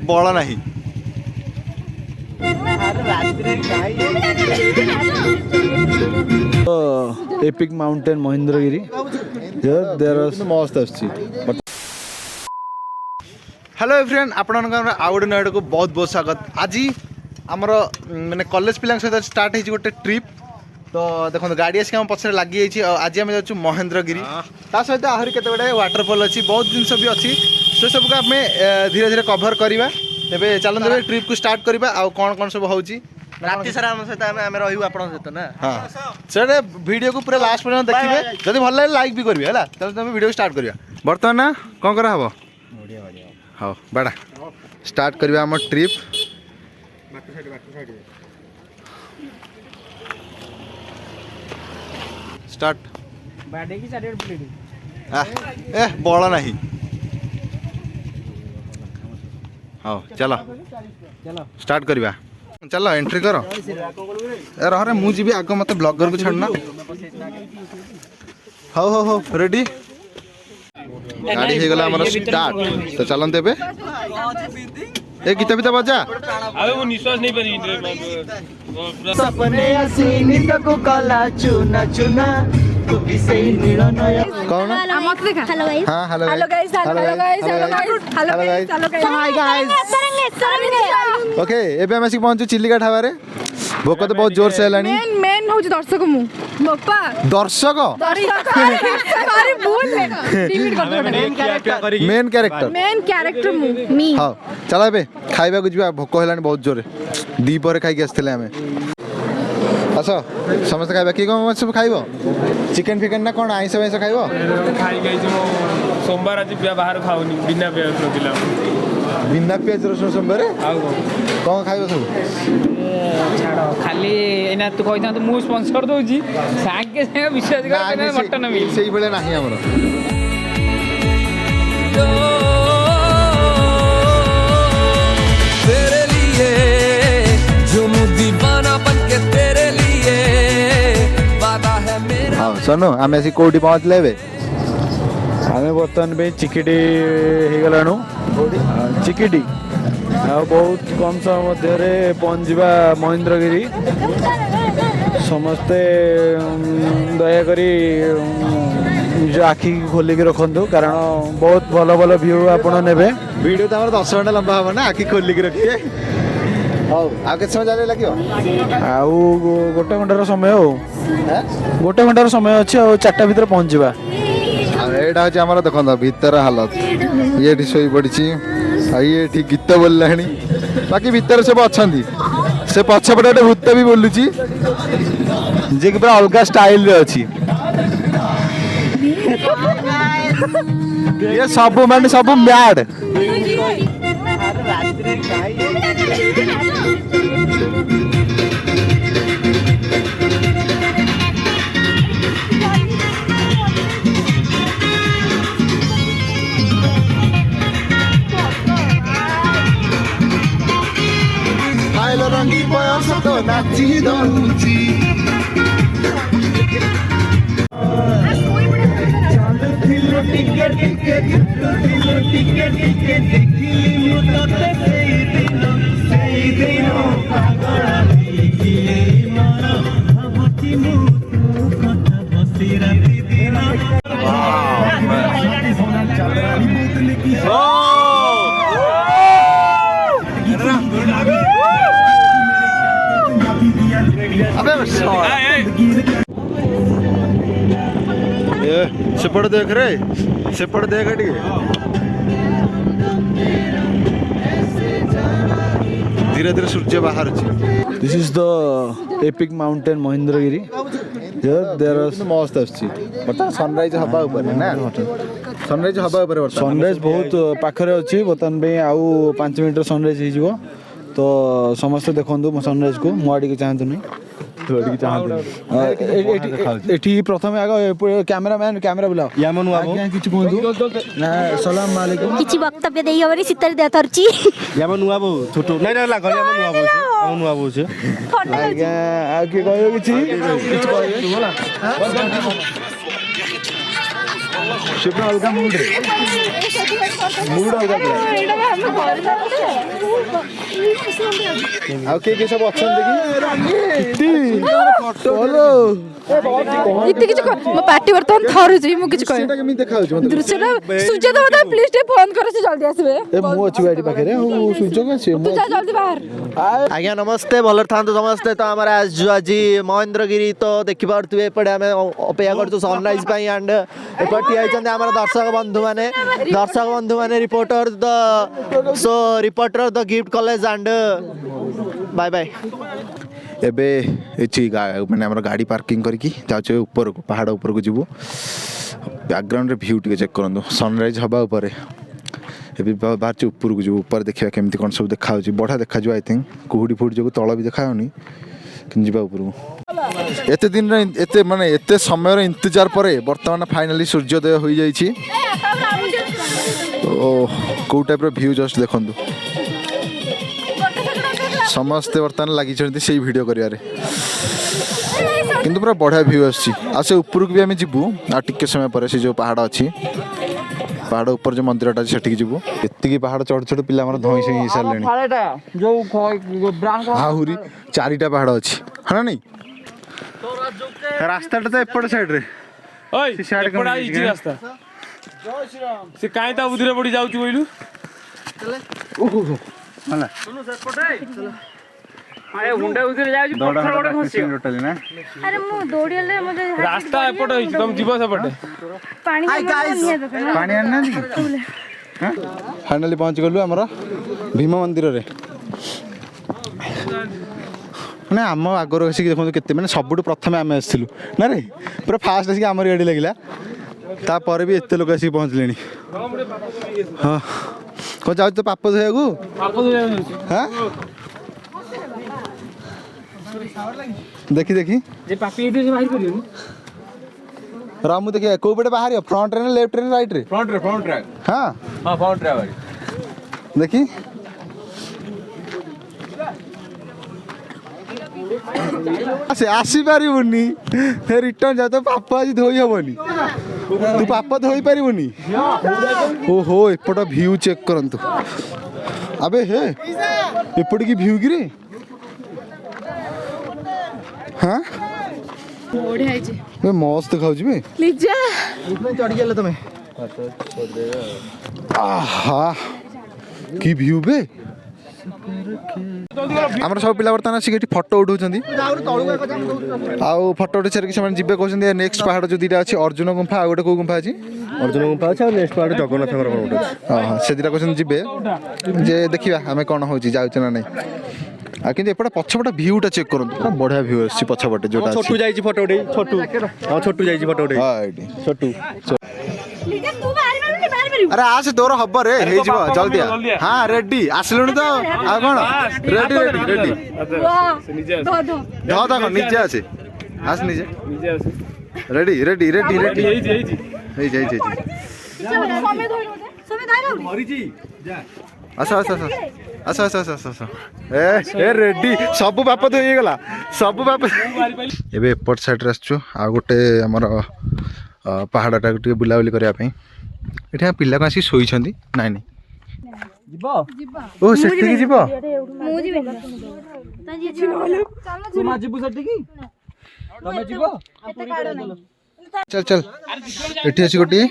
बल नहीं epic mountain Mahendragiri मस्त आछि। हेलो एवरीवन आपण आउ गोटे नए को बहुत बहुत स्वागत। आज आमर मैंने कॉलेज पिला सहित स्टार्ट हो गोटे ट्रिप। तो देखो गाड़ी आसिक आम पछे लगी जाइए। आज आम जाऊँ महेंद्रगिरी, ता सहित आहरी केते गुडे वाटरफॉल अच्छी, बहुत जिनस भी अच्छी, से सब को आम धीरे धीरे कभर करवा। तेरे चलते ट्रिप को स्टार्ट करवा। आउ कौन कौन सब होची राति सारा हम सहित आमे रहू आपण सहित ना। हाँ से वीडियो को पूरा लास्ट पर्यंत देखिए, जब भल लगे लाइक भी करेंगे है। तुम वीडियो स्टार्ट करवा। बर्तमान ना कौन करा हम हाँ बाड़ा स्टार्ट करवा आम ट्रिप। स्टार्ट बल नहीं हाँ चलो स्टार्ट करवा। चलो एंट्री कर रे मु जी आग मत ब्लॉगर को छाड़ना। हाँ हाँ हाँ रेडी गाड़ी हो गला हमर स्टार्ट। तो चलते ए गीता बीता बजा। अबे वो निश्वास नहीं बनी सपने हसीनी को कला चुना चुना तू भी सही मिलन कौन हेलो गाइस। हाँ hello hello guys. Hello guys. Hello guys. Hello guys. Hello guys. Hi guys. Okay एबे हम आसिक पहुंचू चिल्लिका ढाबा रे। भोक तो बहुत जोर से हेलानी। मेन होची दर्शक मु बापा दर्शक सॉरी भूल लिमिट कर दो। मेन कैरेक्टर मु मी। हाँ चला एबे खाइबा को जीवा। भोक हेलानी बहुत जोर दी पर खाई आसते आम। आस समस्त खाइबा कि कौन सब खाइबो? चिकन फिकन ना कौन आइंस वाइंस खाइबो? खाई गई जो सोमवार आज बाहर खाऊनी बिना प्याज रखिला। बिना प्याज रसुन सोमवार कौन खाइबो सब? छाड़ खाली एना तू कहिता मु स्पॉन्सर दोजी सागे सागे विश्वास कर के मटन मिल सेही बेले नाही हमर। तेरे लिए जो मु दीवाना बनके तेरे लिए वादा है मेरा। हाँ सुनो आम आसिक कोठी पहुँचले एबे। आमे बर्तमान पे चिकिटी हो गलाणु चिकिटी बहुत कम समय मध्य पहुँचवा महेंद्रगिरी। समस्ते दयाकोरी निज आखि खोलिक रखु कारण बहुत भल भल व्यू आपड़ ने। वीडियो तो हमारा 10 घंटा लंबा हम ना आखि खोलिक रखिए। हाँ आ के समय जाने लगे आउ गोटे घंटार समय हो गोटे घंटार समय अच्छे आ 4टा भितर पहुँचवा। एटा हूँ आम देखो भीतर हालत ये शोई पड़ी ये गीत बोलला बाकी भीतर सब अच्छा से पछपटे गोटे भूत भी बोलुची जे कि पूरा अलग स्टाइल रे अच्छी। ये सब मान सब म्याड रंगी बयस तो नाची दौची। सेपट देख रे सेपट देख टे धीरे धीरे सूर्य बाहर। This is the epic mountain Mahendragiri. मस्त आसता सनराइज हवा ना सनराइज हवा सनराइज बहुत पाखरे अच्छी। बर्तमान आउ 5 मिनट सनराइज हो तो समस्ते देखो सनराइज को मुआड़ी चाहतु नहीं एठी प्रथम आग कैमरामैन कैमरा बुलाओ यामन बाबू किछ कहंतु ना सलाम वालेकुम किछि वक्तव्य देई हबरी सितर दे थरची यामन बाबू छोटो नै नै लाग यामन बाबू छे आज्ञा आ के कहयो किछि कहयो ସେ ପୁରା ଅଲଗା ମୁଡରେ ମୁଡ ଅଲଗା ପୁରା। ଆଉ କିଏ ସବୁ ଅଛନ୍ତି କି ଏତେ କିଛି ମୋ ପାଟି ବର୍ତ୍ତମାନ ଥରୁଛି ମୁଁ କିଛି କହିବି ସେଟା କେମିତି ଦେଖାଯାଉଛି ମତେ ଦୃଶ୍ୟଟା ସୂର୍ଯ୍ୟ ଦେବତା ପ୍ଲିଜ ଟିକେ ଫୋନ କର ସେ ଜଲ୍ଦି ଆସିବେ ଏ ମୁଁ ଅଛି ଗାଡି ପାଖରେ ଆଉ ସୁଯୋଗ ଅଛି ତୁ ଯା ଜଲ୍ଦି ବାହାର ଆଜ୍ଞା ନମସ୍ତେ ଭଲରେ ଥାନ୍ତୁ ସମସ୍ତେ ତ ଆମର ଆଜି ମହେନ୍ଦ୍ରଗିରି ତ ଦେଖିପାରୁଥିବେ ଏପଟେ ଆମେ ଅପେକ୍ଷା କରୁଛୁ ସନରାଇଜ ପାଇଁ ଆଣ୍ଡ ଏପଟେ ଠିଆ ହେଇଛନ୍ତି ଆମର ଦର୍ଶକ ବନ୍ଧୁମାନେ reporter the gift college and bye bye. ଏବେ ଏଠି ମାନେ ଆମର ଗାଡ଼ି ପାର୍କିଂ କରିକି ଯାଉଛୁ ଉପରକୁ ପାହାଡ଼ ଉପରକୁ ଯିବୁ। ବ୍ୟାକଗ୍ରାଉଣ୍ଡରେ ଭ୍ୟୁ ଟିକେ ଚେକ୍ କରନ୍ତୁ ସନରାଇଜ୍ ହେବା ଉପରେ। ଏବେ ବାହାରିଛୁ ଉପରକୁ ଯିବୁ ଉପରେ ଦେଖିବା କେମିତି କ'ଣ ସବୁ ଦେଖାହେଉଛି ବଢ଼ିଆ ଦେଖାଯିବ ଆଇ ଥିଙ୍କ କୁହୁଡ଼ି ଫୁହୁଡ଼ି ଯୋଗୁଁ ତଳ ବି ଦେଖାଯାଉନି କିନ୍ତୁ ଯିବା ଉପରକୁ। ଏତେ ଦିନର ଏତେ ସମୟର ଇନ୍ତଜାର ପରେ ବର୍ତ୍ତମାନ ଫାଇନାଲି ସୂର୍ଯ୍ୟୋଦୟ ହୋଇଯାଇଛି। ଓ କେଉଁ ଟାଇପ୍ର ଭ୍ୟୁ ଜଷ୍ଟ ଦେଖନ୍ତୁ ସମସ୍ତେ ବର୍ତ୍ତମାନ ଲାଗିଛନ୍ତି ସେଇ ଭିଡ଼ିଓ କରିବାରେ କିନ୍ତୁ ପୁରା ବଢ଼ିଆ ଭ୍ୟୁ ଆସୁଛି। ଆଉ ସେ ଉପରକୁ ବି ଆମେ ଯିବୁ ଆଉ ଟିକେ ସମୟ ପରେ ସେ ଯେଉଁ ପାହାଡ଼ ଅଛି ପାହାଡ଼ ଉପରେ ଯେଉଁ ମନ୍ଦିରଟା ଅଛି ସେଠିକି ଯିବୁ। ଏତିକି ପାହାଡ଼ ଚଢ଼ୁ ଚଢ଼ୁ ପିଲା ଆମର ଧଇଁ ସଇଁ ହେଇସାରିଲେଣି। ଆହୁରି 4ଟା ପାହାଡ଼ ଅଛି ହଁ ନା ନାଇଁ ରାସ୍ତାଟା ତ ଏପଟ ସାଇଡ଼ରେ ରାସ୍ତା ସେ କାହିଁ ତା ବୁଦ୍ଧିରେ ପଡ଼ି ଯାଉଛି କହିଲୁ ରାସ୍ତା ଏପଟେ ହେଇଛି ତମେ ଯିବ ସେପଟେ ପାଣି ଆଣିନାହାନ୍ତି ଫାଇନାଲି ପହଞ୍ଚିଗଲୁ ଆମର ଭୀମ ମନ୍ଦିରରେ। ମାନେ ଆମ ଆଗରୁ ଆସିକି ଦେଖନ୍ତୁ କେତେ ମାନେ ସବୁଠୁ ପ୍ରଥମେ ଆମେ ଆସିଥିଲୁ ନା ରେ ପୁରା ଫାଷ୍ଟ ଆସିକି ଆମର ଗାଡ଼ି ଲାଗିଲା ତାପରେ ବି ଏତେ ଲୋକ ଆସିକି ପହଞ୍ଚିଲେଣି। ହଁ କ'ଣ ଯାଉଛି ତ ପାପ ଧୋଇବାକୁ ହଁ ଦେଖି ର ମୁଁ ଦେଖିବା କୋଉ ପଟେ ବାହାରିବ ଫ୍ରଣ୍ଟରେ ନା ଲେଫ୍ଟରେ ନା ରାଇଟ୍ରେ ହଁ ଦେଖି ସେ ଆସିପାରିବୁନି ରିଟର୍ନ ଯାଉ ତ ପାପ ଆଜି ଧୋଇ ହବନି ତୁ ପାପ ଧୋଇ ପାରିବୁନି। ଓହୋ ଏପଟ ଭ୍ୟୁ ଚେକ୍ କରନ୍ତୁ ଆବେ ହେ ଏପଟେ କି ଭ୍ୟୁ କିରେ ହଁ ମସ୍ତ ଦେଖାଉଛି ବେ ଚଢିଗଲେ ତମେ ଆହା କି ଭ୍ୟୁ ବେ। ଆମର ସବୁ ପିଲା ବର୍ତ୍ତମାନ ଆସିକି ଏଠି ଫଟୋ ଉଠାଉଛନ୍ତି ଆଉ ଫଟୋ ଉଠେଇ ସାରିକି ସେମାନେ ଯିବେ କହୁଛନ୍ତି ନେକ୍ସଟ ପାହାଡ଼ ଯେଉଁ ଦୁଇଟା ଅଛି ଅର୍ଜୁନ ଗୁମ୍ଫା ଆଉ ଗୋଟେ କେଉଁ ଗୁମ୍ଫା ଅଛି ଅର୍ଜୁନ ଗୁମ୍ଫା ଅଛି ଆଉ ନେକ୍ସଟ ପାହାଡ଼ ଜଗନ୍ନାଥଙ୍କର ଗୋଟେ ଅଛି। ହଁ ସେ ଦୁଇଟା କହୁଛନ୍ତି ଯିବେ ଯେ ଦେଖିବା ଆମେ କ'ଣ ହେଉଛି ଯାଉଛୁ ନା ନାହିଁ। ଆଉ କିନ୍ତୁ ଏପଟେ ପଛପଟେ ଭ୍ୟୁଟା ଚେକ୍ କରନ୍ତୁ ପୁରା ବଢ଼ିଆ ଭ୍ୟୁ ଆସିଛି ପଛପଟେ ଯେଉଁଟା ଛୋଟୁ ଯାଇଛି ଫଟୋ ଉଠେଇ ଛୋଟୁ ଯାଇଛି ଫଟୋ ଉଠେଇ ଛୋଟୁ ଆରେ ଆସେ ତୋର ହବ ରେ ହେଇଯିବ ଜଲ୍ଦି ହଁ ରେଡି ଆସିଲୁଣି ତ ଆଉ କ'ଣ ରେଡି ନିଜେ ଆସେ ଆସ ନିଜେ ରେଡି ହେଇଯାଇଛି ଆସ ଏ ରେଡି ସବୁ ବାପ ତ ହେଇଗଲା ସବୁ ବାପ। ଏବେ ଏପଟ ସାଇଡ଼ରେ ଆସିଛୁ ଆଉ ଗୋଟେ ଆମର ପାହାଡ଼ଟାକୁ ଟିକେ ବୁଲାବୁଲି କରିବା ପାଇଁ। ଏଠି ପିଲା କ'ଣ ଆସିକି ଶୋଇଛନ୍ତି ନାଇଁ ଓ ସେଠିକି ଯିବ ଚାଲ ଏଠି ଅଛି ଗୋଟିଏ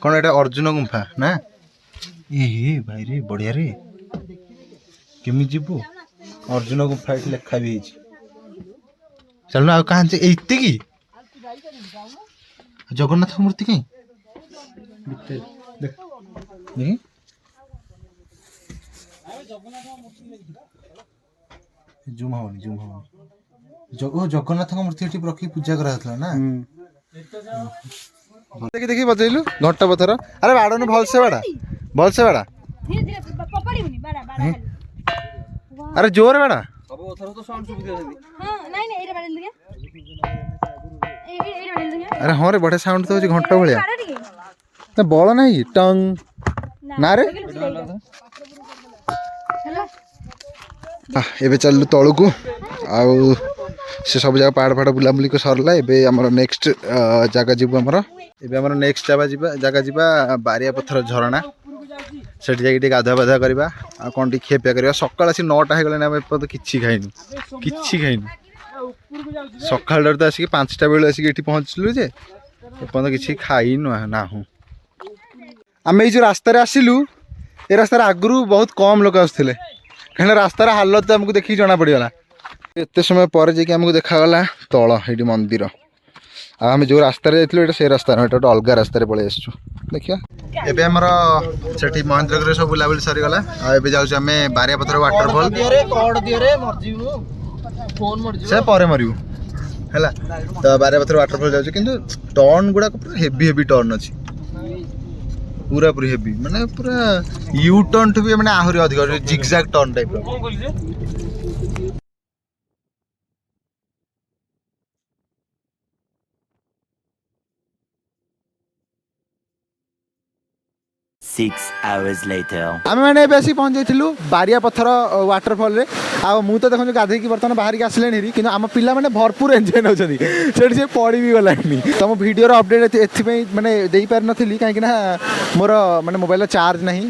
କ'ଣ ଏଇଟା ଅର୍ଜୁନ ଗୁମ୍ଫା ନା ଏ ଭାଇ ରେ ବଢ଼ିଆ ରେ କେମିତି ଯିବୁ ଅର୍ଜୁନ ଗୁମ୍ଫା ଏଠି ଲେଖା ବି ହେଇଛି। ଚାଲୁନ ଆଉ କାହିଁ ଏତିକି ଜଗନ୍ନାଥ ମୂର୍ତ୍ତି କାହିଁ ଜୁମ୍ ହବନି ଜଗନ୍ନାଥଙ୍କ ମୂର୍ତ୍ତି ଏଠି ରଖିକି ପୂଜା କରାଯାଉଥିଲା ନା ଦେଖି ବଜେଇଲୁ ଘଣ୍ଟା ପଥର। ଆରେ ବାଡ଼ନୁ ଭଲସେ ବାଡ଼ା ଆରେ ଜୋରେ ବାଡ଼ା ଆରେ ହଁ ରେ ବଢ଼ିଆ ସାଉଣ୍ଡ ତ ହଉଛି ଘଣ୍ଟା ଭଳିଆ ବଳ ନାହିଁ ଟଙ୍ଗ ନା ରେ। ଏବେ ଚାଲିଲୁ ତଳକୁ ଆଉ से सब जगह पहाड़ पहाड़ बुलाबुली को सरला एबे हमर नेक्स्ट जगह जीव हमर एबे हमर नेक्स्ट जगह जीवा बारिया पत्थर झरणा सेठी जाके गाधा बाधा करवा आ कोन टी खेपिया करवा सकाळ आसी 9टा हे गले हम एपत किछि खाइनु सकाळ तो आसी 5टा बेले आसी एठी पहुंचलु जे एपत किछि खाइनु ना हूं आमे जो रास्ता रे आसिलु ए रास्ता आगु बहुत कम लोक आसुले कहीं रास्तार हालत आमको देखिए जना पड़गला एत समय पर जाकि आमको देखागला तल ये मंदिर आम जो रास्तार जाइए से रास्ता ना गोटे अलग रास्तार पलि आसु देखिए एबे हमर सेठी महेंद्रगिरी सब बुलाबुली सरीगला आबे जाउछ हमें बारियापथर वाटरफॉल से पर मरियो हैला तो बारियापथर वाटरफॉल जाउछ किंतु टर्न गुडा पूरा हेवी टर्न अछि पूरा पूरी हेवी माने पूरा यू टर्न ठु भी माने आहुरी अधिक जिगजैग टर्न टाइप रो 6 hours later आमे माने बेसी पहुंच जाइथिलु बारिया पत्थर वाटरफॉल रे आ मु तो देखो गाधे की बर्तन बाहर के आसले नहीं किंतु आम पिला माने भरपूर एंजॉय नउछथि सेठी से पड़ी भी गलानी तम वीडियो रो अपडेट एथि पे माने देई पार नथिली काहे कि ना मोर माने मोबाइल चार्ज नहीं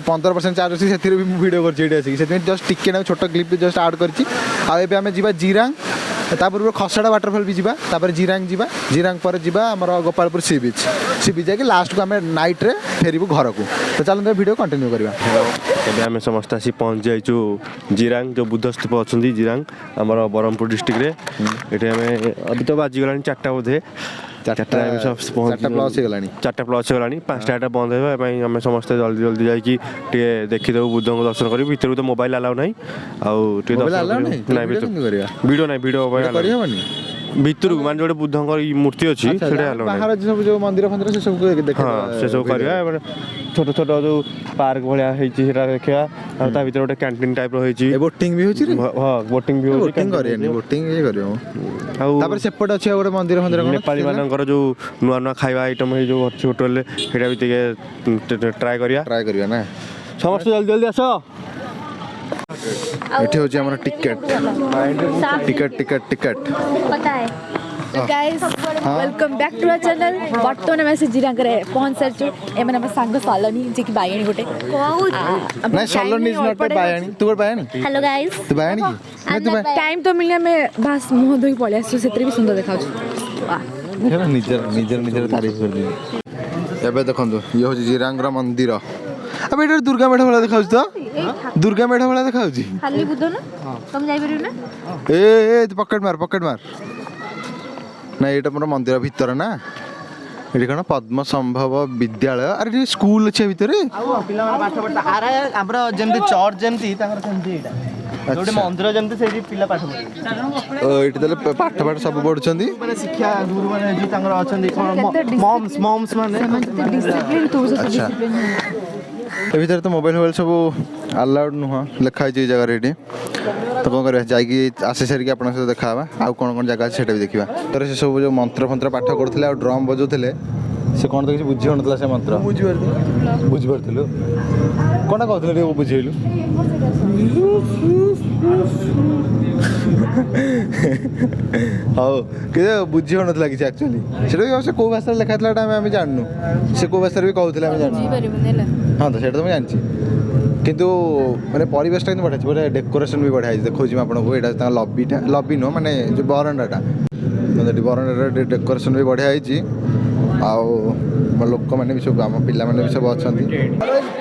15% चार्ज अछि सेथि भी वीडियो कर जेडी अछि सेथि जस्ट टिके ना छोटा क्लिप जस्ट ऐड करछि आ एबे आमे जीवा जीरांग तापर खसड़ा वाटरफॉल भी जीवा तापर जीरांग पर जीवा हमर गोपालपुर सी बीच जाके लास्ट को आमे नाइट रे फेरिबु घर को तो चलो वीडियो कंटिन्यू करबा ଏବେ ଆମେ ସମସ୍ତେ ଆସି ପହଞ୍ଚି ଯାଇଛୁ ଜିରାଙ୍ଗ ଯେଉଁ ବୁଦ୍ଧ ସ୍ତୂପ ଅଛନ୍ତି ଜିରାଙ୍ଗ ଆମର ବ୍ରହ୍ମପୁର ଡିଷ୍ଟ୍ରିକ୍ଟରେ ଏଠି ଆମେ ଏବେ ତ ବାଜିଗଲାଣି 4ଟା ବୋଧେ 4ଟା ଆମେ ସବୁ 4ଟା ପ୍ଲସ୍ ହେଇଗଲାଣି 5ଟା ବନ୍ଦ ହେବା ପାଇଁ ଆମେ ସମସ୍ତେ ଜଲ୍ଦି ଯାଇକି ଟିକେ ଦେଖିଦେବୁ ବୁଦ୍ଧଙ୍କ ଦର୍ଶନ କରିବୁ ଭିତରକୁ ତ ମୋବାଇଲ ଆଲାଉ ନାହିଁ ଆଉ ଟିକେ ଭିଡ଼ିଓ ନାହିଁ ଭିଡ଼ିଓ ଭିତରକୁ ମାନେ ଯୋଉଟେ ବୁଦ୍ଧଙ୍କର ମୂର୍ତ୍ତି ଅଛି ସେଟା ଆଲାଉ ନାହିଁ ବାହାର ସବୁ ଯୋଉ ମନ୍ଦିର ଫନ୍ଦିର ସେ ସବୁ ଦେଖିବା ହଁ ସେ ସବୁ କରିବା ଛୋଟ ଛୋଟ ଯୋଉ ପାର୍କ ଭଳିଆ ହେଇଛି ସେଟା ଦେଖିବା ଆଉ ତା ଭିତରେ ଗୋଟେ କ୍ୟାଣ୍ଟିନ୍ ଟାଇପ୍ ର ହେଇଛି ବୋଟିଂ ବି ହଉଛି ହଁ ବୋଟିଂ ବି ହଉଛି ବୋଟିଂ କରିବାନି ବୋଟିଂ ଇଏ କରିବ ଆଉ ତାପରେ ସେପଟେ ଅଛି ଆଉ ଗୋଟେ ମନ୍ଦିର ନେପାଳୀ ମାନଙ୍କର ଯୋଉ ନୂଆ ନୂଆ ଖାଇବା ଆଇଟମ୍ ହେଇ ଯୋଉ ଅଛି ହୋଟେଲରେ ସେଇଟା ବି ଟିକେ ଟ୍ରାଏ କରିବା ନା ସମସ୍ତେ ଜଲ୍ଦି ଆସ ଏଠି ହଉଛି ଆମର ଟିକେଟ पता है तो guys welcome back to our channel बर्तमान में से जिरांग रे पहुंच सरछु ए माने हम संग सालनी जे कि बायणी गोटे नहीं सलोनी इज नॉट ए बायणी तू गोटे बायणी हेलो गाइस तू बायणी की नहीं तू टाइम तो मिलने में बस मुंह धोई पळे आसु सेतरी भी सुंदर देखाउ वाह निजर तारीफ कर दी एबे देखंतु ये हो जिरांग रा मंदिर अब एटा दुर्गा मेढ वाला देखाउ तो दुर्गा मेढ वाला देखाउ जी खाली बुद्धो ना तुम जाई परियो ना ए पकड़ मार ना एटा मोर मंदिर भीतर ना एटी कौन पद्म संभव विद्यालय अरे स्कूल अच्छे भितर पिला पाठ पढ़ता आरा हमर जेमति चर्च जेमति तांगर सेमति एटा जोटे मंदिर जेमति सेठी पिला पाठ पढ़ता एटी तले पाठ सब पढुछंदी माने शिक्षा गुरु माने जे तांगर अछंदी मॉम्स माने डिसिप्लिन तो डिसिप्लिन ए भीतर तो मोबाइल सब अलाउड नुह लिखा है जगह रेडी तो कौन कर जाकि आसे सारिक आप देखा आउ कौन जगह अच्छे भी देखा तो से सब जो मंत्र फंत्र पाठ करते और ड्रम बजाऊे से कौन तो किसी बुझी होना से मंत्र बुझीपारू कौन कहते बुझेलु हाँ कि बुझी होना किसी एक्चुअली से कौ भाषा लिखा था जानू से कौ भाषा भी कहते हाँ तो सीटा तो मुझे जानची किंतु माने परिवेशटा बढ़िया बोले डेकोरेशन भी बढ़िया देखो आपको यहाँ लबी नुह माने जो बरंडाटा बरंडा डेकोरेशन भी बढ़िया आउ लोक मैंने भी सब आम पिला भी सब अच्छा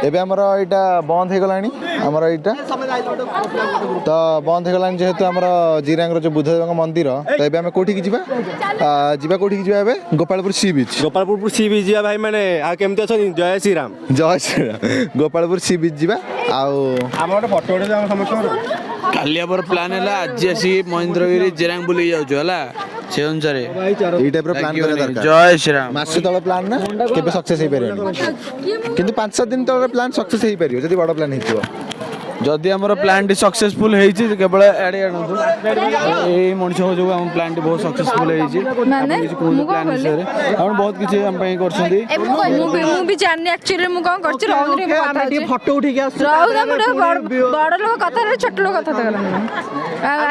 एबे आमर यहाँ बंद हो गलानी आमर यहाँ तो बंद हो गलानी जेहेतु आमर जिरांग जो बुद्ध मंदिर तो एबे आम कोठी की जीवा कोठी की जीवा गोपालपुर सी बीच जा भाई मैंने आ केमती अच्छा जय श्री राम गोपालपुर सी बीच जीवा आउ आम गोटे फटो उठे समस्त काली आमर प्लान है आज आसी महेंद्रगिरी जिरांग बुली जाउछु हला से अनुसार ई टाइप रो प्लान करे दरकार जय श्री राम मास तळ प्लान ना केबे सक्सेस हे परियो किंतु 5-7 दिन तळ प्लान सक्सेस हे परियो जदी बड़ प्लान हेतिबो जदि आमर प्लान टी सक्सेसफुल होईची केवल एडे आनंदु ए मनुष्य जो हम प्लान टी बहुत सक्सेसफुल होईची माने मु प्लान विषय रे हम बहुत किछि हम पई करछंदी मु भी जाननी एक्चुअली मु कोन करछ रहु रे ଆମେ ଟିକେ ଫଟୋ उठिକି ଆସୁଛୁ रहु ना बड़ लोग कथा रे छोट लोग कथा कहला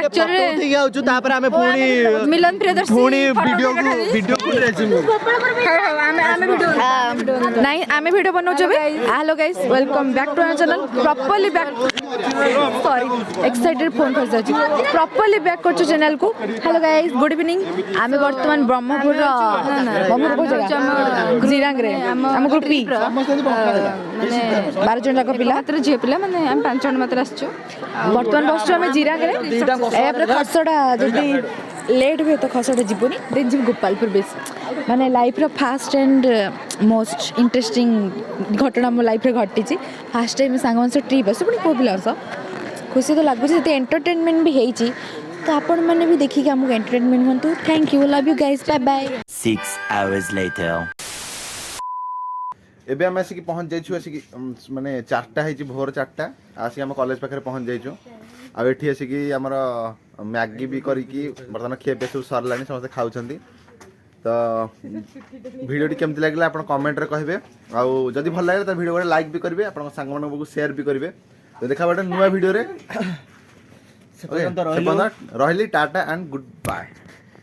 एक्चुअली ଫଟୋ उठिକି ଆଉଛୁ ତାପରେ ଆମେ ପୁଣି मिलन प्रियदर्शी ପୁଣି ଭିଡିଓକୁ ରେଜ୍ୟୁମ नहीं आमे वीडियो बनाउछु बे hello guys welcome back to our channel properly back sorry excited phone कर जाची प्रॉपर्ली बैक करछु चैनल को हेलो गाइस गुड इवनिंग आमे वर्तमान ब्रह्मपुर को जगह जिरांग रे हम ग्रुप पी माने 12 जन का पिला मात्र झे पिला माने हम 5 जन मात्र आछछु वर्तमान बसछु हम जिरांग रे ए पर खसडा जदी लेट हुए तो खसडा जीवनी देन जीव गोपालपुर बेस माने लाइफ रो फास्ट एंड मोस्ट इंटरेस्टिंग घटना मो लाइफ रे घटी फास्ट टाइम सांग से ट्रिप आसे पुणी को पिला खुशी तो लगुच एंटरटेनमेंट भी होई तो आपण मैंने भी देखिए हमको एंटरटेनमेंट हूँ thank you love you guys bye bye 6 hours later एबे हम आसिक पहुंच जाइछु आसिक माने 4टा है भोर 4टा आसिक हम कॉलेज पाखे पहुंच जाइछु आ एठी आसिक हमर मैगी भी करिकी बर्तमान खे पे सब सरलानी समस्त खाउछंती तो वीडियो केमती लागला आपण कमेंट रे कहबे आ जदी भल लागले त वीडियो को लाइक भी करबे आपण संग मन को शेयर भी करबे तो देखा बाटे नुवा वीडियो रे रहली टाटा एंड गुड बाय।